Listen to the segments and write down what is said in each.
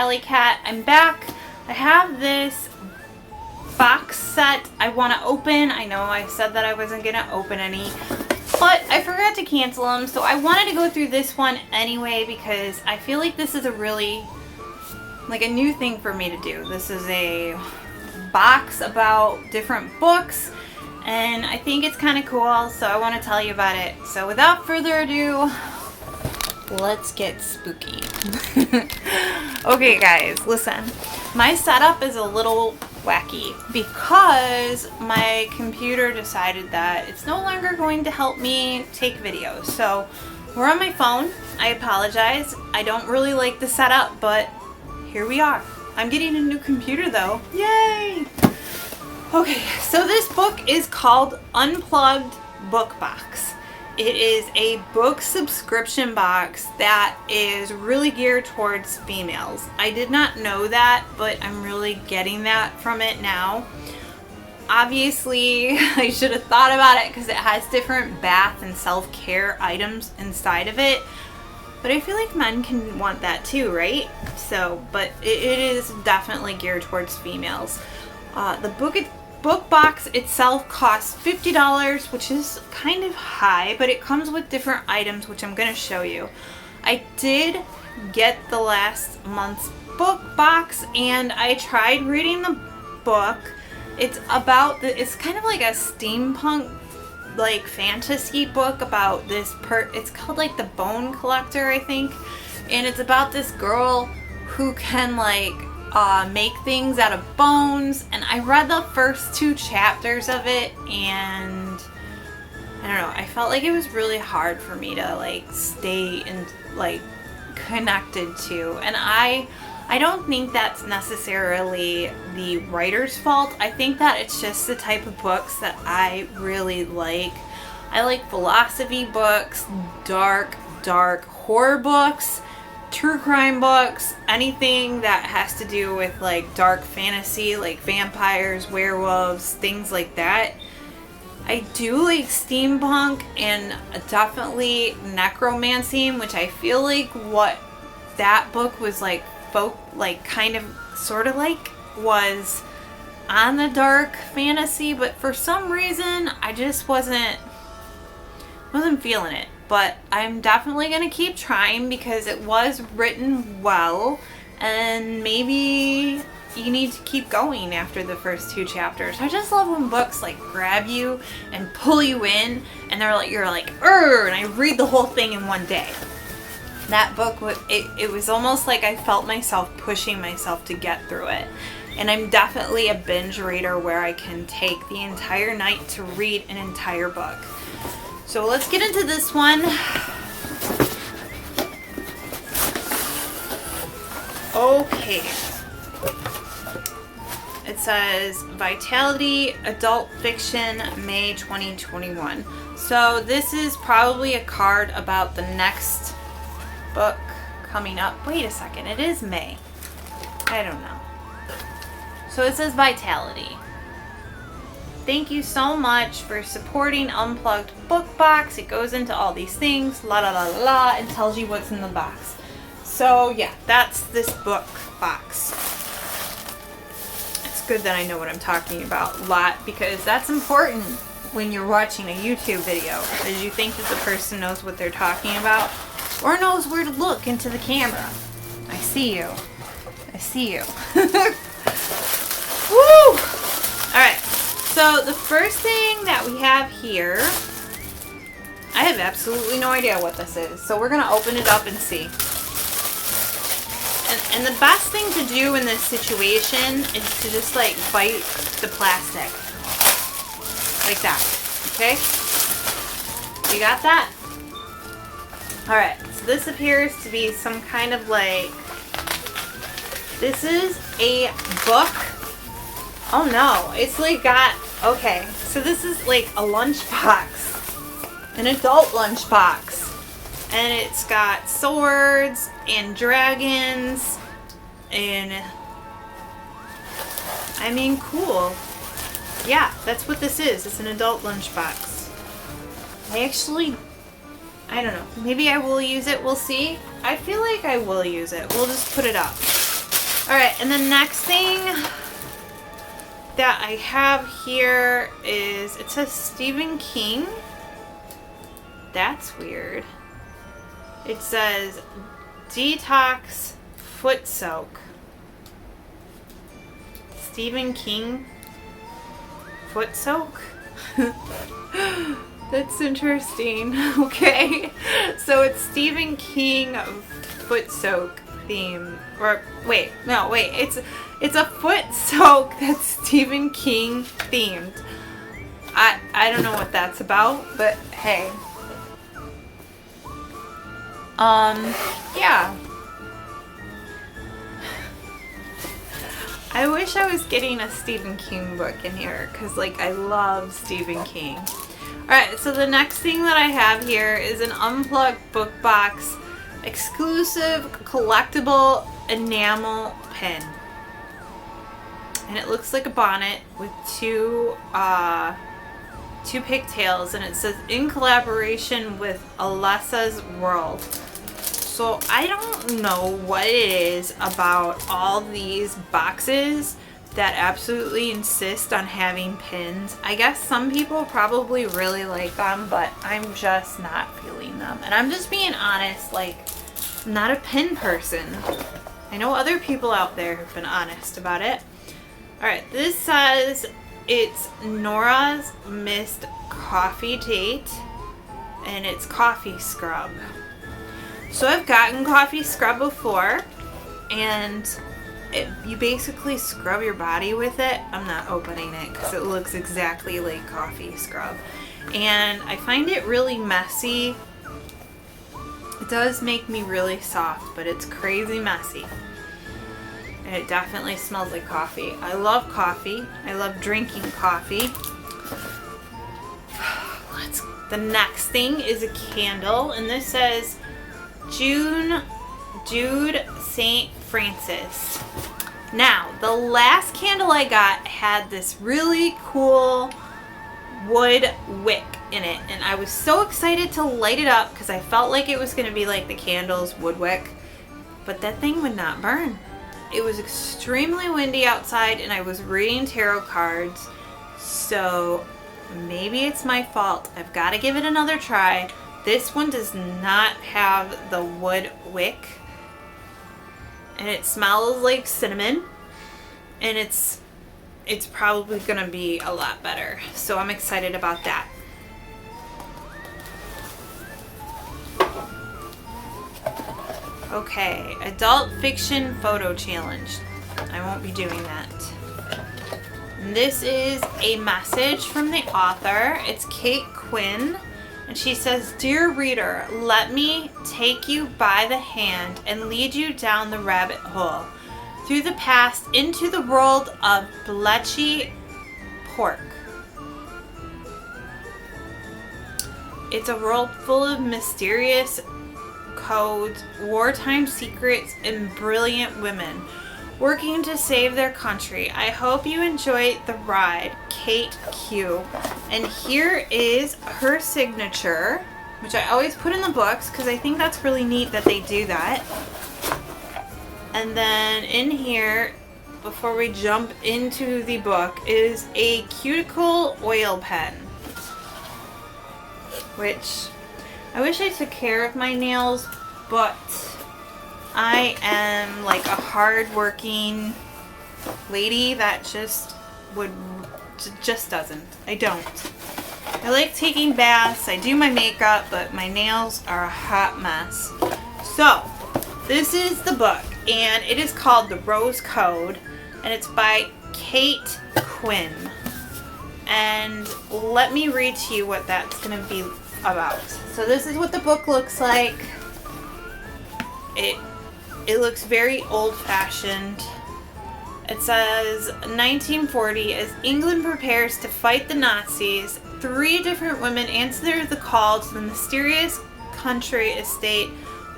AllyCat. I'm back. I have this box set I want to open. I know I said that I wasn't going to open any, but I forgot to cancel them. So I wanted to go through this one anyway because I feel like this is a really, like a new thing for me to do. This is a box about different books and I think it's kind of cool. So I want to tell you about it. So without further ado, let's get spooky. Okay guys, listen. My setup is a little wacky because my computer decided that it's no longer going to help me take videos. So we're on my phone. I apologize. I don't really like the setup, but here we are. I'm getting a new computer though. Yay! Okay, so this book is called Unplugged Book Box. It is a book subscription box that is really geared towards females. I did not know that, but I'm really getting that from it now. Obviously, I should have thought about it because it has different bath and self-care items inside of it. But I feel like men can want that too, right? So, but it is definitely geared towards females. The book box itself costs $50, which is kind of high, but it comes with different items, which I'm going to show you. I did get the last month's book box, and I tried reading the book. It's about it's kind of like a steampunk, like fantasy book about this it's called like the Bone Collector, I think, and it's about this girl who can like make things out of bones, and I read the first 2 chapters of it and I don't know, I felt like it was really hard for me to like stay and like connected to, and I don't think that's necessarily the writer's fault. I think that it's just the type of books that I really like. I like philosophy books, dark horror books, true crime books, anything that has to do with like dark fantasy, like vampires, werewolves, things like that. I do like steampunk and definitely necromancy, which I feel like what that book was like kind of sort of like was on the dark fantasy, but for some reason I just wasn't feeling it. But I'm definitely going to keep trying because it was written well, and maybe you need to keep going after the first 2 chapters. I just love when books like grab you and pull you in, and you're like, and I read the whole thing in one day. That book, it was almost like I felt myself pushing myself to get through it. And I'm definitely a binge reader where I can take the entire night to read an entire book. So let's get into this one. Okay. It says Vitality Adult Fiction, May 2021. So this is probably a card about the next book coming up. Wait a second, it is May. I don't know. So it says Vitality. Thank you so much for supporting Unplugged Book Box. It goes into all these things, la la la la, and tells you what's in the box. So yeah, that's this book box. It's good that I know what I'm talking about a lot because that's important when you're watching a YouTube video. Because you think that the person knows what they're talking about or knows where to look into the camera. I see you. I see you. Woo! Alright. So the first thing that we have here, I have absolutely no idea what this is. So we're going to open it up and see. And the best thing to do in this situation is to just like bite the plastic. Like that. Okay? You got that? Alright, so this appears to be some kind of like, this is a book. Oh no, it's like got, okay, so this is like a lunchbox, an adult lunchbox, and it's got swords and dragons, and I mean, cool. Yeah, that's what this is. It's an adult lunchbox. I don't know, maybe I will use it, we'll see. I feel like I will use it. We'll just put it up. Alright, and the next thing that I have here is, it says Stephen King. That's weird. It says Detox Foot Soak. Stephen King Foot Soak? That's interesting. Okay. So it's Stephen King Foot Soak theme. Or wait, no, wait. It's a foot soak that's Stephen King themed. I don't know what that's about, but hey. Yeah. I wish I was getting a Stephen King book in here, because like I love Stephen King. Alright, so the next thing that I have here is an Unplugged book box exclusive collectible enamel pin. And it looks like a bonnet with two pigtails, and it says in collaboration with Alessa's World. So I don't know what it is about all these boxes that absolutely insist on having pins. I guess some people probably really like them, but I'm just not feeling them. And I'm just being honest, like, I'm not a pin person. I know other people out there have been honest about it. Alright, this says it's Nora's Missed Coffee Date, and it's coffee scrub. So I've gotten coffee scrub before, and you basically scrub your body with it. I'm not opening it because it looks exactly like coffee scrub. And I find it really messy. It does make me really soft, but it's crazy messy. And it definitely smells like coffee. I love coffee. I love drinking coffee. The next thing is a candle, and this says Jude St. Francis. Now, the last candle I got had this really cool wood wick in it, and I was so excited to light it up because I felt like it was going to be like the candle's wood wick, but that thing would not burn. It was extremely windy outside, and I was reading tarot cards, so maybe it's my fault. I've got to give it another try. This one does not have the wood wick, and it smells like cinnamon, and it's probably gonna be a lot better, so I'm excited about that. Okay, adult fiction photo challenge. I won't be doing that. And this is a message from the author. It's Kate Quinn. And she says, "Dear reader, let me take you by the hand and lead you down the rabbit hole, through the past into the world of Bletchley Park. It's a world full of mysterious codes, wartime secrets, and brilliant women working to save their country. I hope you enjoy the ride, Kate Q." And here is her signature, which I always put in the books because I think that's really neat that they do that. And then in here, before we jump into the book, is a cuticle oil pen, which I wish I took care of my nails, but I am like a hard-working lady that just doesn't. I don't. I like taking baths, I do my makeup, but my nails are a hot mess. So, this is the book, and it is called The Rose Code, and it's by Kate Quinn. And let me read to you what that's going to be about. So this is what the book looks like. It looks very old-fashioned. It says, 1940, as England prepares to fight the Nazis, 3 different women answer the call to the mysterious country estate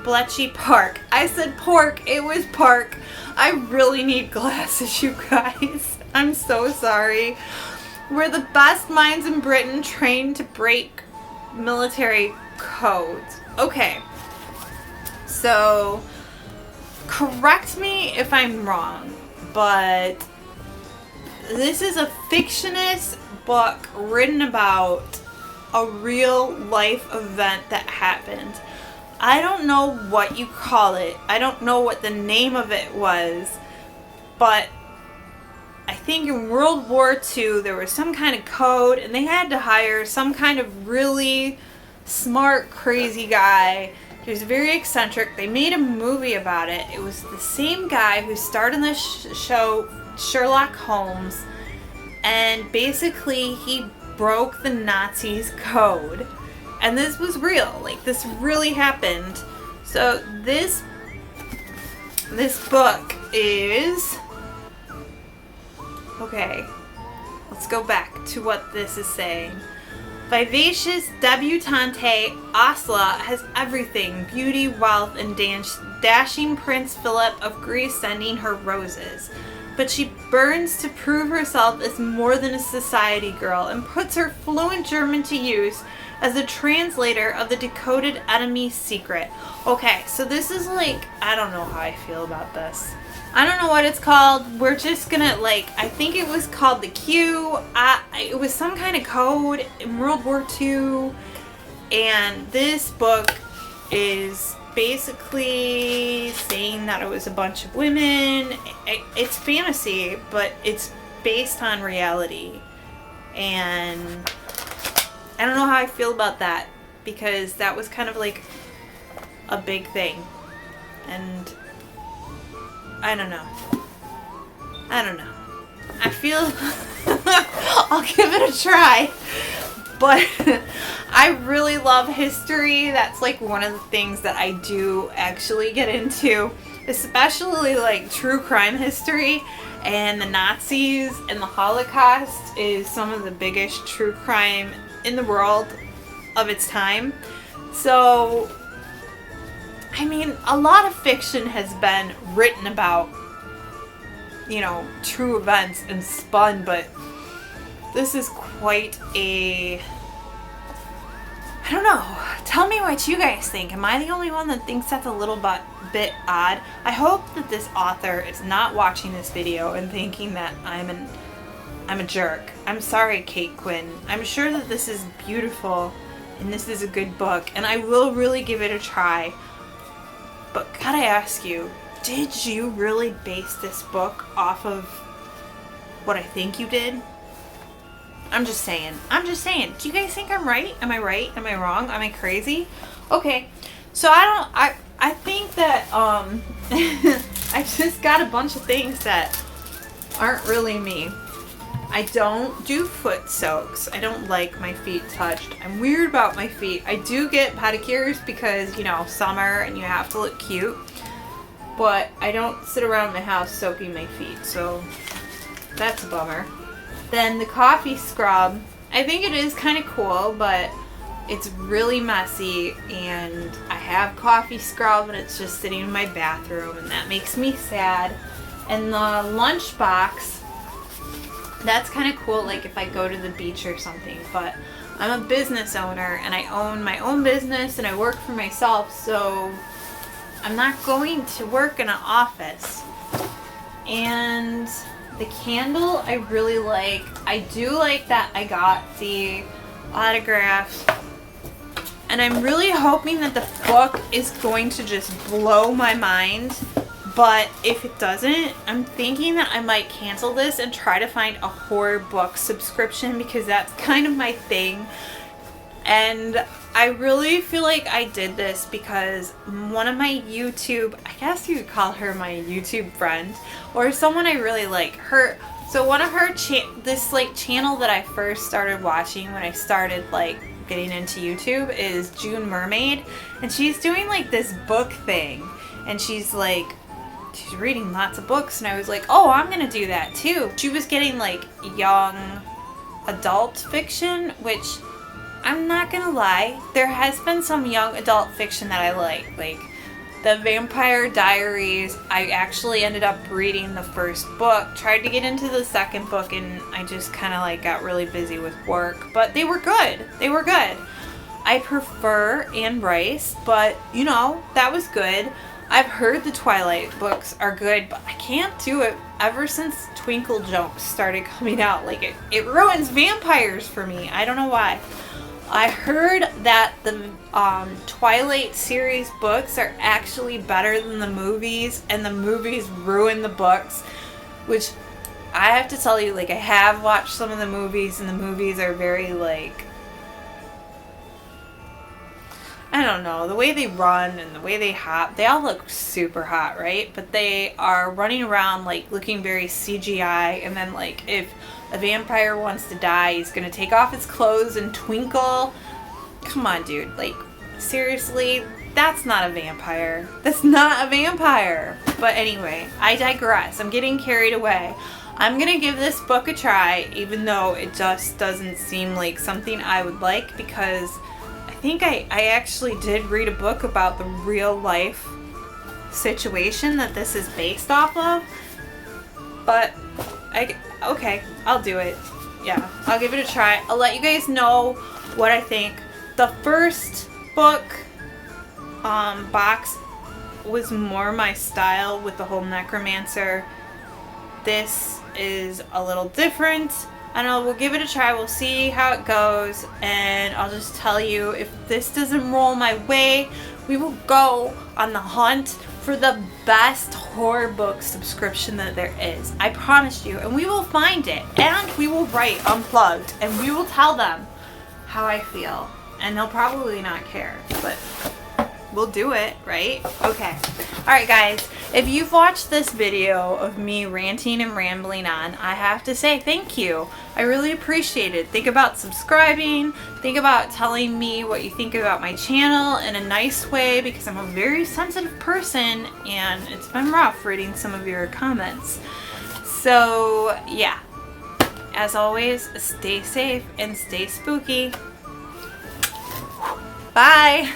Bletchley Park. I said pork, it was park. I really need glasses, you guys. I'm so sorry. Where the best minds in Britain trained to break military codes. Okay. So correct me if I'm wrong, but this is a fictionist book written about a real life event that happened. I don't know what you call it. I don't know what the name of it was, but I think in World War II there was some kind of code and they had to hire some kind of really smart, crazy guy. He was very eccentric. They made a movie about it. It was the same guy who starred in the show Sherlock Holmes, and basically he broke the Nazis' code. And this was real. Like, this really happened. So this book is... Okay, let's go back to what this is saying. Vivacious debutante Asla has everything: beauty, wealth, and dashing Prince Philip of Greece sending her roses. But she burns to prove herself as more than a society girl and puts her fluent German to use as a translator of the decoded enemy's secret. Okay, so this is like, I don't know how I feel about this. I don't know what it's called. We're just gonna, like, I think it was called the Q. It was some kind of code in World War II. And this book is basically saying that it was a bunch of women. It's fantasy, but it's based on reality. And I don't know how I feel about that, because that was kind of like a big thing. And I don't know. I feel I'll give it a try. But I really love history. That's like one of the things that I do actually get into, especially like true crime history. And the Nazis and the Holocaust is some of the biggest true crime in the world of its time. So, I mean, a lot of fiction has been written about, you know, true events and spun, but this is quite a... I don't know. Tell me what you guys think. Am I the only one that thinks that's a little bit odd? I hope that this author is not watching this video and thinking that I'm a jerk. I'm sorry, Kate Quinn. I'm sure that this is beautiful and this is a good book, and I will really give it a try. But gotta ask you, did you really base this book off of what I think you did? I'm just saying. Do you guys think I'm right? Am I right? Am I wrong? Am I crazy? Okay. So I think that I just got a bunch of things that aren't really me. I don't do foot soaks. I don't like my feet touched. I'm weird about my feet. I do get pedicures because, you know, summer and you have to look cute. But I don't sit around my house soaking my feet, so that's a bummer. Then the coffee scrub. I think it is kind of cool, but it's really messy, and I have coffee scrub and it's just sitting in my bathroom, and that makes me sad. And the lunch box, that's kind of cool, like if I go to the beach or something, but I'm a business owner and I own my own business and I work for myself, so I'm not going to work in an office. And the candle I really like. I do like that I got the autograph. And I'm really hoping that the book is going to just blow my mind. But if it doesn't, I'm thinking that I might cancel this and try to find a horror book subscription, because that's kind of my thing. And I really feel like I did this because one of my YouTube, I guess you could call her my YouTube friend, or someone I really like, so one of her, this like channel that I first started watching when I started like getting into YouTube is June Mermaid, and she's doing like this book thing, and she's reading lots of books, and I was like, oh, I'm gonna do that too. She was getting like young adult fiction, which I'm not gonna lie, there has been some young adult fiction that I like the Vampire Diaries. I actually ended up reading the first book, tried to get into the second book, and I just kind of like got really busy with work, but they were good. I prefer Anne Rice, but you know, that was good. I've heard the Twilight books are good, but I can't do it ever since Twinkle Jokes started coming out. Like, it ruins vampires for me. I don't know why. I heard that the Twilight series books are actually better than the movies, and the movies ruin the books, which I have to tell you, like, I have watched some of the movies, and the movies are very, like, I don't know, the way they run and the way they hop, they all look super hot, right? But they are running around, like, looking very CGI, and then, like, if a vampire wants to die, he's gonna take off his clothes and twinkle. Come on, dude. Like, seriously, that's not a vampire. That's not a vampire. But anyway, I digress. I'm getting carried away. I'm gonna give this book a try, even though it just doesn't seem like something I would like, because I think I actually did read a book about the real life situation that this is based off of. But, okay, I'll do it. Yeah, I'll give it a try. I'll let you guys know what I think. The first book box was more my style with the whole necromancer. This is a little different. I don't know, we'll give it a try, we'll see how it goes, and I'll just tell you, if this doesn't roll my way, we will go on the hunt for the best horror book subscription that there is. I promise you, and we will find it, and we will write Unplugged, and we will tell them how I feel, and they'll probably not care, but we'll do it, right? Okay. Alright guys, if you've watched this video of me ranting and rambling on, I have to say thank you. I really appreciate it. Think about subscribing. Think about telling me what you think about my channel in a nice way, because I'm a very sensitive person and it's been rough reading some of your comments. So yeah, as always, stay safe and stay spooky. Bye!